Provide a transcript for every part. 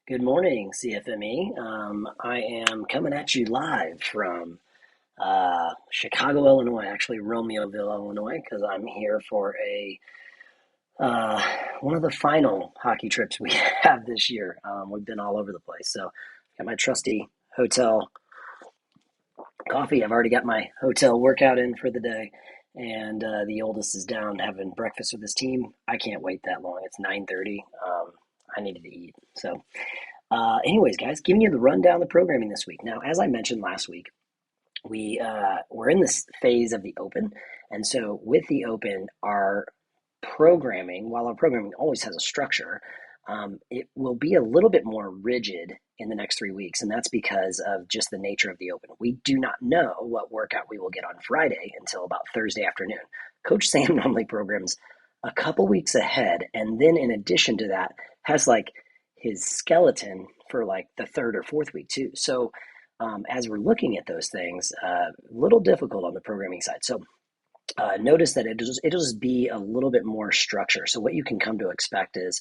Good morning, CFME. I am coming at you live from Chicago, Illinois, actually Romeoville, Illinois, because I'm here for a uh, one of the final hockey trips we have this year. We've been all over the place, so got my trusty hotel coffee. I've already got my hotel workout in for the day, and the oldest is down having breakfast with his team. I can't wait that long. It's 9:30. I needed to eat, so. Anyways, guys, giving you the rundown of the programming this week. Now, as I mentioned last week, we're in this phase of the open, and so with the open, our programming, while our programming always has a structure, it will be a little bit more rigid in the next 3 weeks, and that's because of just the nature of the open. We do not know what workout we will get on Friday until about Thursday afternoon. Coach Sam normally programs a couple weeks ahead, and then in addition to that, has like his skeleton for like the third or fourth week too. So as we're looking at those things, a little difficult on the programming side. So notice that it'll just be a little bit more structure. So what you can come to expect is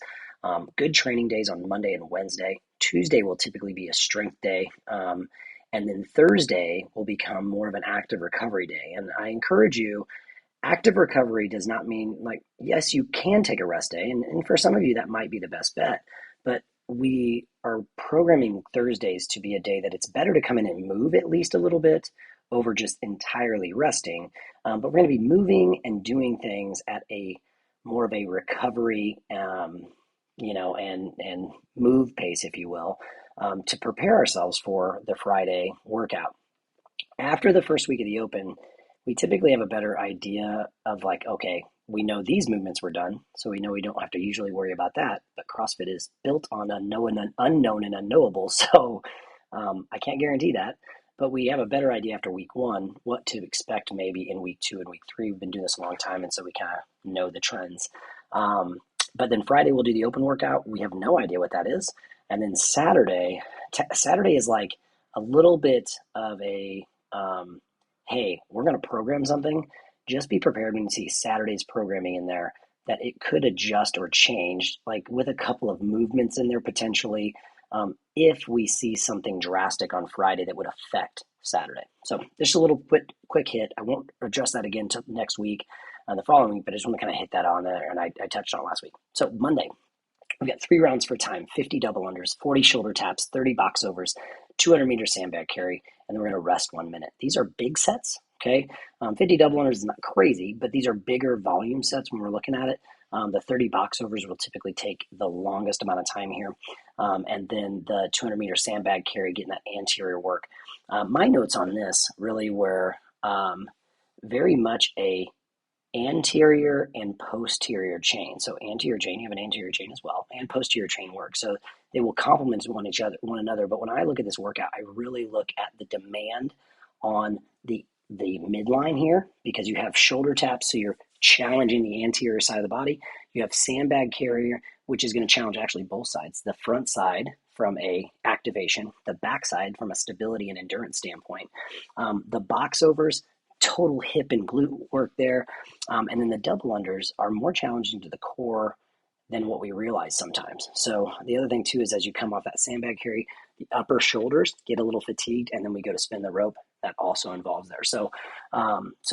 good training days on Monday and Wednesday. Tuesday will typically be a strength day. And then Thursday will become more of an active recovery day. And I encourage you, active recovery does not mean like, yes, you can take a rest day. And for some of you, that might be the best bet. But we are programming Thursdays to be a day that it's better to come in and move at least a little bit over just entirely resting. But we're going to be moving and doing things at a more of a recovery, and move pace, if you will, to prepare ourselves for the Friday workout. After the first week of the open, we typically have a better idea of like, okay, we know these movements were done, so we know we don't have to usually worry about that. But CrossFit is built on unknown and unknowable, so I can't guarantee that. But we have a better idea after week one what to expect maybe in week two and week three. We've been doing this a long time, and so we kind of know the trends. Um, but then Friday we'll do the open workout. We have no idea what that is, and then Saturday is like a little bit of a hey, we're going to program something. Just be prepared when you see Saturday's programming in there that it could adjust or change, like with a couple of movements in there potentially, if we see something drastic on Friday that would affect Saturday. So just a little quick hit. I won't address that again till next week, the following week, but I just want to kind of hit that on there, and I touched on it last week. So Monday, we've got 3 rounds for time, 50 double unders, 40 shoulder taps, 30 box overs, 200-meter sandbag carry, and then we're going to rest 1 minute. These are big sets, okay? 50 double unders is not crazy, but these are bigger volume sets when we're looking at it. The 30 box overs will typically take the longest amount of time here. And then the 200-meter sandbag carry, getting that anterior work. My notes on this really were very much a anterior and posterior chain. So anterior chain, you have an anterior chain as well, and posterior chain work. So they will complement one another. But when I look at this workout, I really look at the demand on the midline here, because you have shoulder taps, so you're challenging the anterior side of the body. You have sandbag carrier, which is going to challenge actually both sides. The front side from a activation, the back side from a stability and endurance standpoint. The box overs, total hip and glute work there. And then the double unders are more challenging to the core than what we realize sometimes. So the other thing too is as you come off that sandbag carry, the upper shoulders get a little fatigued, and then we go to spin the rope. That also involves there. So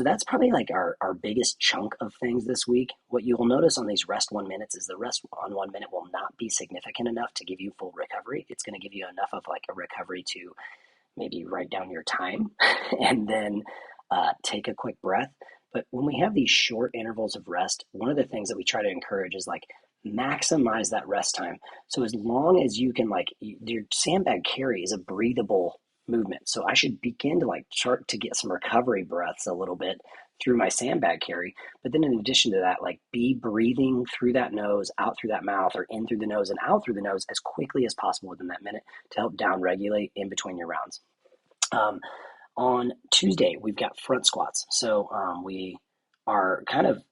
that's probably like our biggest chunk of things this week. What you will notice on these rest 1 minutes is the rest on 1 minute will not be significant enough to give you full recovery. It's going to give you enough of like a recovery to maybe write down your time and then take a quick breath. But when we have these short intervals of rest, one of the things that we try to encourage is like maximize that rest time. So as long as you can, like, your sandbag carry is a breathable movement. So I should begin to like start to get some recovery breaths a little bit through my sandbag carry. But then in addition to that, like be breathing through that nose, out through that mouth, or in through the nose and out through the nose as quickly as possible within that minute to help down regulate in between your rounds. Um, on Tuesday, we've got front squats. So we are kind of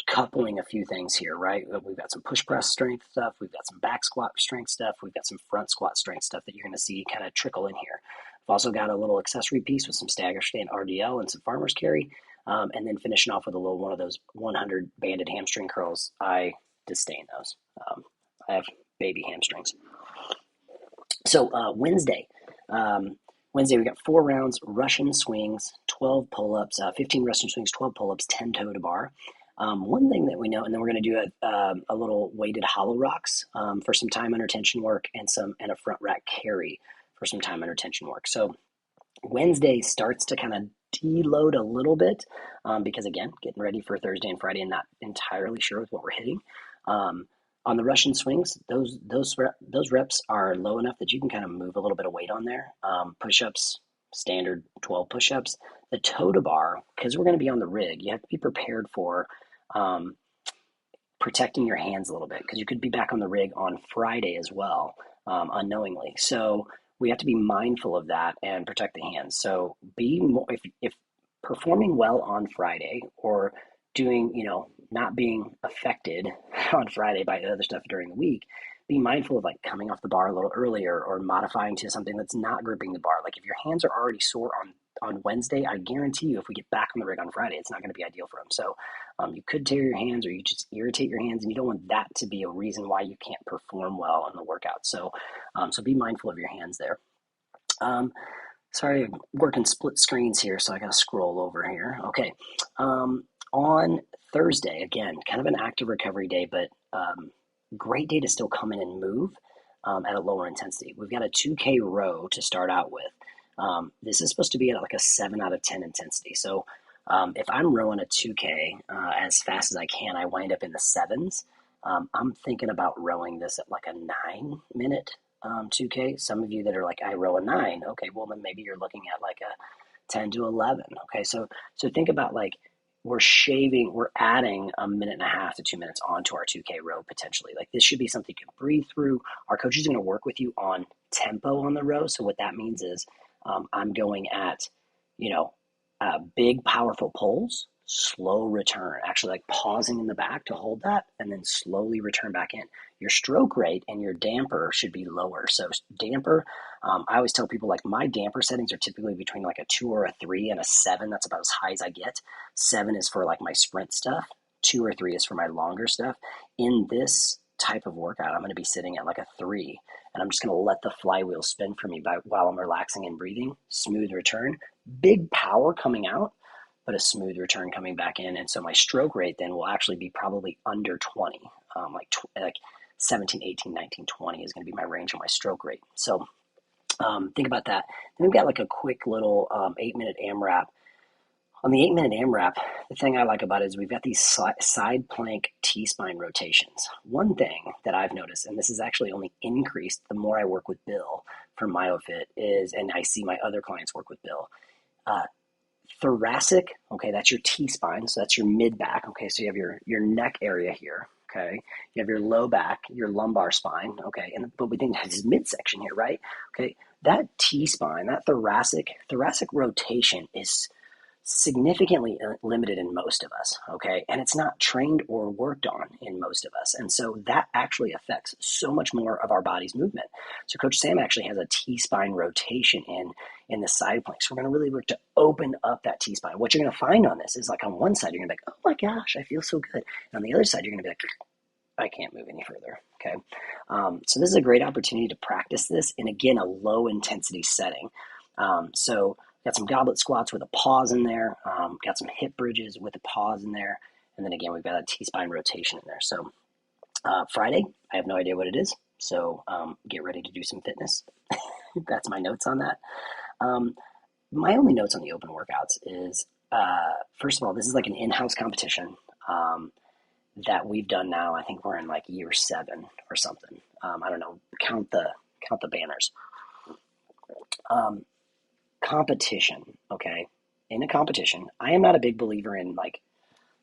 coupling a few things here, right? We've got some push press strength stuff. We've got some back squat strength stuff. We've got some front squat strength stuff that you're going to see kind of trickle in here. We've also got a little accessory piece with some stagger stand RDL and some farmer's carry. And then finishing off with a little one of those 100 banded hamstring curls. I disdain those. I have baby hamstrings. Wednesday, Wednesday we got 4 rounds, Russian swings, 12 pull-ups, 15 Russian swings, 12 pull-ups, 10 toe to bar. One thing that we know, and then we're going to do a little weighted hollow rocks for some time under tension work, and a front rack carry for some time under tension work. So Wednesday starts to kind of deload a little bit because, again, getting ready for Thursday and Friday and not entirely sure with what we're hitting. On the Russian swings, those reps are low enough that you can kind of move a little bit of weight on there. Push-ups, standard 12 push-ups. The toe to bar, because we're going to be on the rig, you have to be prepared for um, protecting your hands a little bit because you could be back on the rig on Friday as well, unknowingly. So we have to be mindful of that and protect the hands. So be more, if performing well on Friday or doing, not being affected on Friday by other stuff during the week, be mindful of like coming off the bar a little earlier or modifying to something that's not gripping the bar. Like if your hands are already sore on Wednesday, I guarantee you if we get back on the rig on Friday, it's not going to be ideal for them. So you could tear your hands or you just irritate your hands, and you don't want that to be a reason why you can't perform well in the workout. So be mindful of your hands there. Sorry, I'm working split screens here, so I got to scroll over here. Okay. On Thursday, again, kind of an active recovery day, but great day to still come in and move at a lower intensity. We've got a 2K row to start out with. This is supposed to be at like a 7 out of 10 intensity. So if I'm rowing a 2K as fast as I can, I wind up in the sevens. I'm thinking about rowing this at like a 9-minute 2K. Some of you that are like, I row a 9. Okay, well, then maybe you're looking at like a 10 to 11. Okay, so think about like we're adding a minute and a half to 2 minutes onto our 2K row potentially. Like this should be something you can breathe through. Our coach is going to work with you on tempo on the row. So what that means is I'm going at, big, powerful pulls, slow return, actually like pausing in the back to hold that and then slowly return back in. Your stroke rate and your damper should be lower. So damper, I always tell people like my damper settings are typically between like a 2 or a 3 and a 7. That's about as high as I get. 7 is for like my sprint stuff. 2 or 3 is for my longer stuff. In this type of workout, I'm going to be sitting at like a 3, and I'm just going to let the flywheel spin for me while I'm relaxing and breathing. Smooth return, big power coming out, but a smooth return coming back in. And so my stroke rate then will actually be probably under 20, like 17, 18, 19, 20 is going to be my range of my stroke rate. So think about that. Then we've got like a quick little 8-minute AMRAP. On the 8-minute AMRAP, the thing I like about it is we've got these side plank T-spine rotations. One thing that I've noticed, and this is actually only increased the more I work with Bill from MyoFit, and I see my other clients work with Bill. Thoracic, okay, that's your T-spine, so that's your mid-back, okay, so you have your neck area here, okay, you have your low back, your lumbar spine, okay, but we think that's midsection here, right? Okay, that T-spine, that thoracic rotation is significantly limited in most of us, okay? And it's not trained or worked on in most of us. And so that actually affects so much more of our body's movement. So Coach Sam actually has a T-spine rotation in the side planks. We're going to really work to open up that T-spine. What you're going to find on this is like on one side, you're going to be like, oh my gosh, I feel so good. And on the other side, you're going to be like, I can't move any further, okay? So this is a great opportunity to practice this in, again, a low intensity setting. So got some goblet squats with a pause in there. Got some hip bridges with a pause in there. And then again, we've got a T-spine rotation in there. So Friday, I have no idea what it is. So get ready to do some fitness. That's my notes on that. My only notes on the open workouts is, first of all, this is like an in-house competition that we've done now. I think we're in like year 7 or something. I don't know. Count the banners. Competition, okay? In a competition, I am not a big believer in like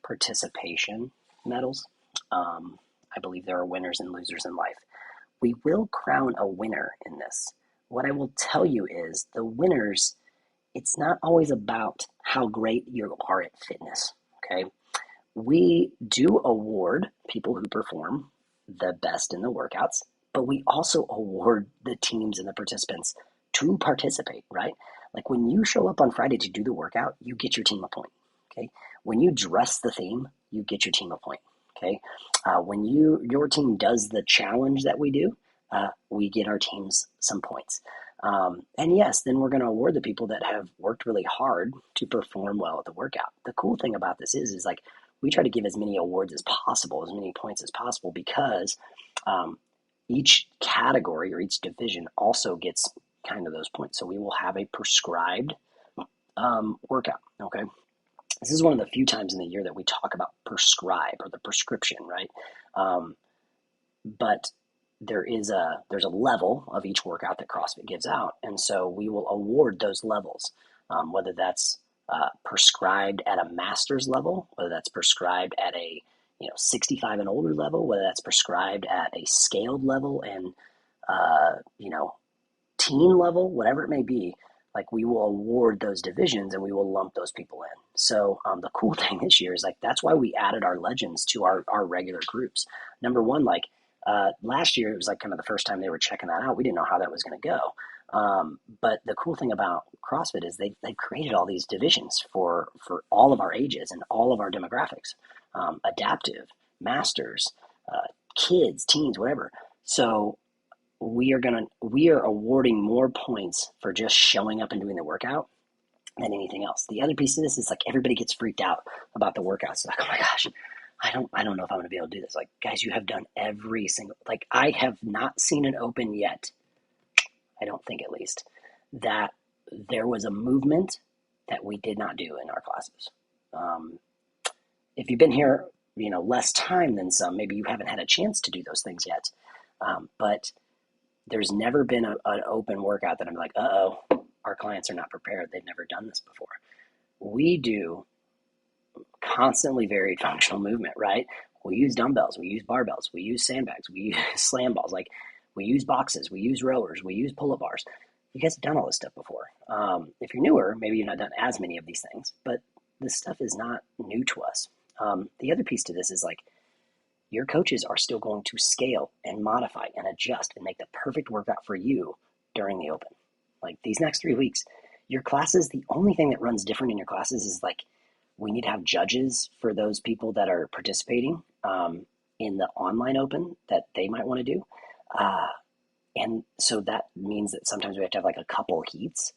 participation medals. I believe there are winners and losers in life. We will crown a winner in this. What I will tell you is the winners, it's not always about how great you are at fitness, okay? We do award people who perform the best in the workouts, but we also award the teams and the participants to participate, right? Like when you show up on Friday to do the workout, you get your team a point, okay? When you dress the theme, you get your team a point, okay? When your team does the challenge that we do, we get our teams some points. And yes, then we're going to award the people that have worked really hard to perform well at the workout. The cool thing about this is like we try to give as many awards as possible, as many points as possible, because um, each category or each division also gets kind of those points. So we will have a prescribed workout. Okay. This is one of the few times in the year that we talk about prescribe or the prescription, right? Um, but there's a level of each workout that CrossFit gives out, and so we will award those levels, whether that's prescribed at a master's level, whether that's prescribed at a 65 and older level, whether that's prescribed at a scaled level and uh, you know teen level, whatever it may be. Like we will award those divisions and we will lump those people in. So the cool thing this year is like that's why we added our legends to our regular groups. Number one, like last year it was like kind of the first time they were checking that out. We didn't know how that was going to go. But the cool thing about CrossFit is they've created all these divisions for all of our ages and all of our demographics, adaptive, masters, kids, teens, whatever. So we are awarding more points for just showing up and doing the workout than anything else. The other piece of this is like everybody gets freaked out about the workouts. Like, oh my gosh, I don't know if I'm gonna be able to do this. Like, guys, you have done every single like I have not seen an open yet, I don't think at least, that there was a movement that we did not do in our classes. Um, if you've been here, less time than some, maybe you haven't had a chance to do those things yet. But there's never been an open workout that I'm like, uh-oh, our clients are not prepared. They've never done this before. We do constantly varied functional movement, right? We use dumbbells, we use barbells, we use sandbags, we use slam balls, like we use boxes, we use rowers, we use pull-up bars. You guys have done all this stuff before. If you're newer, maybe you've not done as many of these things, but this stuff is not new to us. The other piece to this is like your coaches are still going to scale and modify and adjust and make the perfect workout for you during the open. Like these next 3 weeks, your classes, the only thing that runs different in your classes is like we need to have judges for those people that are participating in the online open that they might want to do. Uh, and so that means that sometimes we have to have like a couple heats,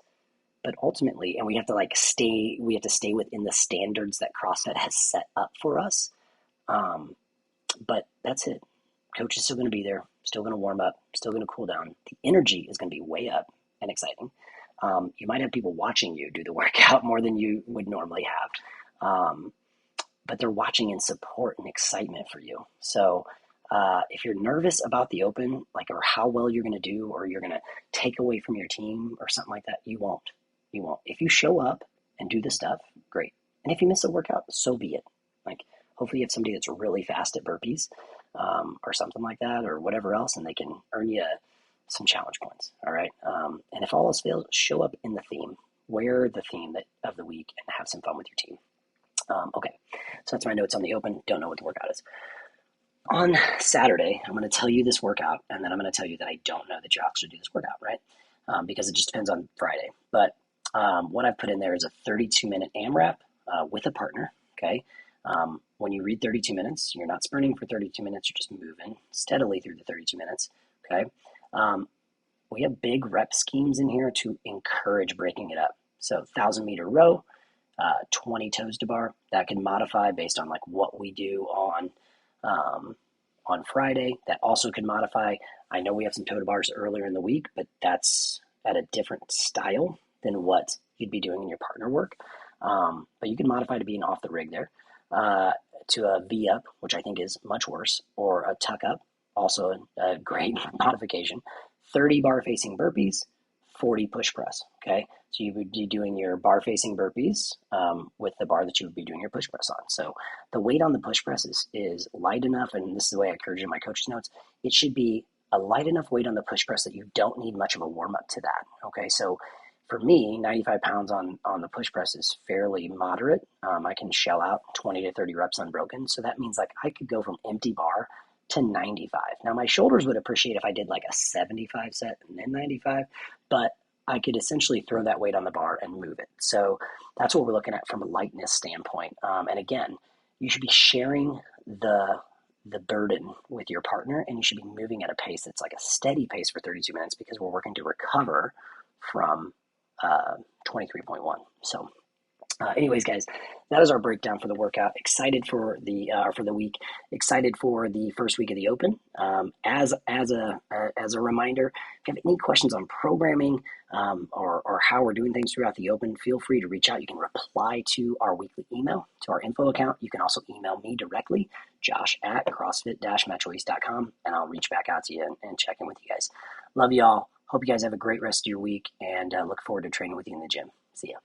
but ultimately, and we have to stay within the standards that CrossFit has set up for us. Um, but that's it. Coach is still going to be there, still going to warm up, still going to cool down. The energy is going to be way up and exciting. You might have people watching you do the workout more than you would normally have, but they're watching in support and excitement for you. So if you're nervous about the open, like or how well you're going to do, or you're going to take away from your team or something like that, you won't. You won't. If you show up and do the stuff, great. And if you miss a workout, so be it. Like hopefully you have somebody that's really fast at burpees or something like that or whatever else, and they can earn you some challenge points. All right. And if all else fails, show up in the theme. Wear the theme of the week and have some fun with your team. Okay. So that's my notes on the open. Don't know what the workout is. On Saturday, I'm going to tell you this workout, and then I'm going to tell you that I don't know that you actually do this workout, right? Because it just depends on Friday. But what I've put in there is a 32-minute AMRAP with a partner, okay? When you read 32 minutes, you're not sprinting for 32 minutes, you're just moving steadily through the 32 minutes, okay? We have big rep schemes in here to encourage breaking it up. So 1,000-meter row, 20 toes to bar. That can modify based on like what we do on Friday. That also could modify. I know we have some toe to bars earlier in the week, but that's at a different style than what you'd be doing in your partner work. But you can modify to be an off the rig there, to a V up, which I think is much worse, or a tuck up, also a great modification. 30 bar facing burpees, 40 push press. Okay, so you would be doing your bar facing burpees with the bar that you would be doing your push press on. So the weight on the push press is light enough, and this is the way I encourage in my coach's notes. It should be a light enough weight on the push press that you don't need much of a warm up to that. Okay, so for me, 95 pounds on the push press is fairly moderate. I can shell out 20 to 30 reps unbroken. So that means like I could go from empty bar to 95. Now my shoulders would appreciate if I did like a 75 set and then 95, but I could essentially throw that weight on the bar and move it. So that's what we're looking at from a lightness standpoint. And again, you should be sharing the burden with your partner, and you should be moving at a pace that's like a steady pace for 32 minutes because we're working to recover from 23.1. So anyways, guys, that is our breakdown for the workout. Excited for the week. Excited for the first week of the Open. As a reminder, if you have any questions on programming or how we're doing things throughout the Open, feel free to reach out. You can reply to our weekly email to our info account. You can also email me directly, josh@crossfit-metroeast.com, and I'll reach back out to you and check in with you guys. Love you all. Hope you guys have a great rest of your week, and look forward to training with you in the gym. See ya.